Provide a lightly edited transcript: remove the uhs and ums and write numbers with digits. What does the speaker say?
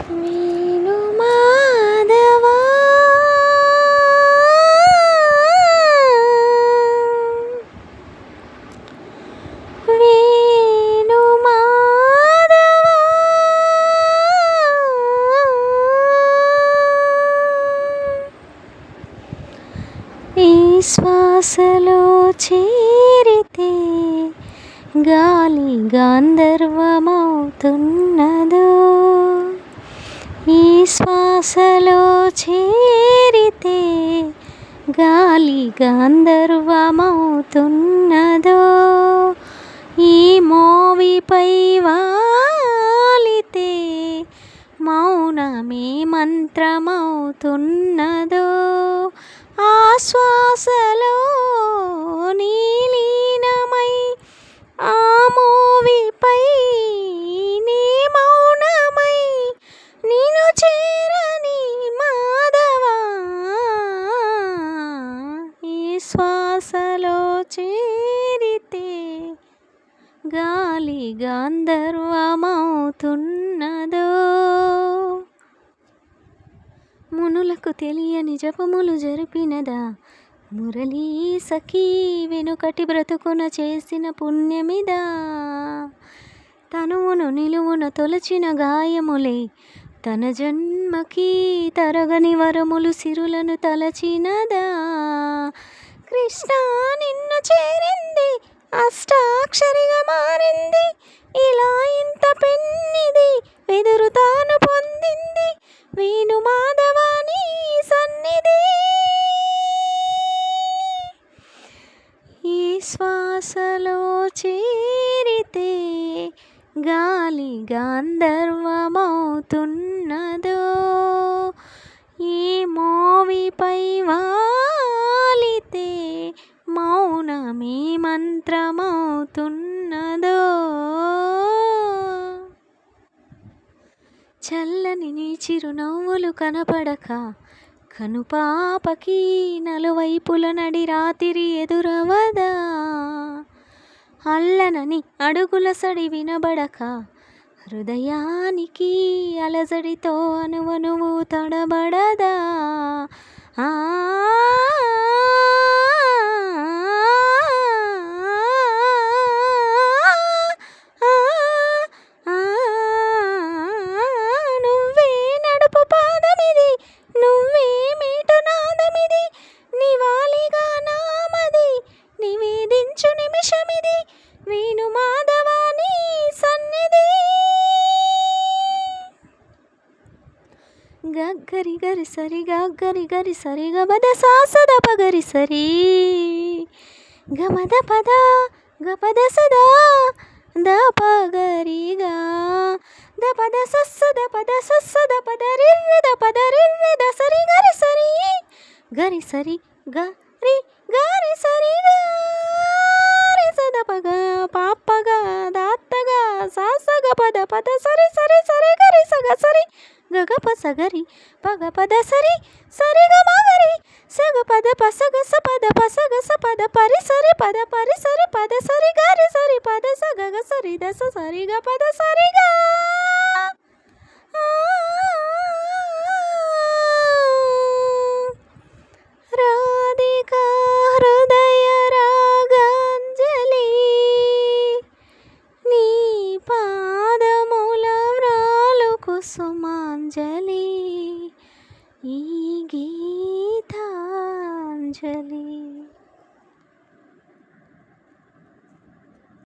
వేణు మాధవా వేణు మాధవా ఈ శ్వాసలో చేరితే గాలి గాంధర్వమవుతున్నదో ఈ శ్వాసలో చేరితే గాలి గాంధర్వమవుతున్నదో ఈ మోవిపై వాలితే మౌనమే మంత్రమవుతున్నదో ఆ శ్వాసలో నీలీనమై ఆ మోవిపై నీ మౌనమై నిన్ను చేరని మాధవా ఈ శ్వాసలో చేరితే గాలి గాంధర్వమవుతున్నదో మునులకు తెలియని జపములు జరిపినదా మురళీ సఖీ వెనుకటి బ్రతుకున చేసిన పుణ్యమిదా తనువును నిలువున తొలచిన గాయములే తన జన్మకి తరగని వరములు సిరులను తలచినదా కృష్ణ నిన్ను చేరింది అష్టాక్షరిగా మారింది ఇలా ఇంత పెన్నిది వెదురు తాను పొందింది వేణు మాధవాని సన్నిధి ఈ శ్వాసలో చేరితే గాలి గాంధర్వమవుతున్నదో ఈ మోవిపై వాలితే మౌనమే మంత్రమవుతున్నదో చల్లని నీ చిరునవ్వులు కనపడక కనుపాపకి నలువైపుల నడి రాతిరి ఎదురవదా అల్లనని అడుగుల సడి వినబడక హృదయానికి అలజడితో అనువనువు తడబడదా ఆ నువ్వే నడుపు పాదమిది నువ్వే మీటు నాదమిది నివాళిగా నామది నివేదించు నిమిషమిది వేణు మాధవాని సన్నిధి గగ్గరి గరి సరి గగ్గరి గరి సరి గబద సాసద పగరి సరి గమద పద గపద సదా ద పగరిగా ద పద సస్స ద పద సస్స ద పద రిర్రి ద పద రిర్రి ద సరి గరి సరి గరి గరి సరి గరి సద పగ పాపగ దాత్తగా సాసగ పద పద సరి సరి సరి గరి సగ సరి గగ పస గరి పగ పద సరి సరి గ మగరి సగ పద పసగ స పద పసగ స పద పరి సరి పద పరి సరి పద సరి గరి సరి పద స గగ సరి దస సరి గ పద సరి గ రాధికా హృదయ రాగాంజలి నీ పాదముల వ్రాలు కుసుమాంజలి ఈ గీతాంజలి.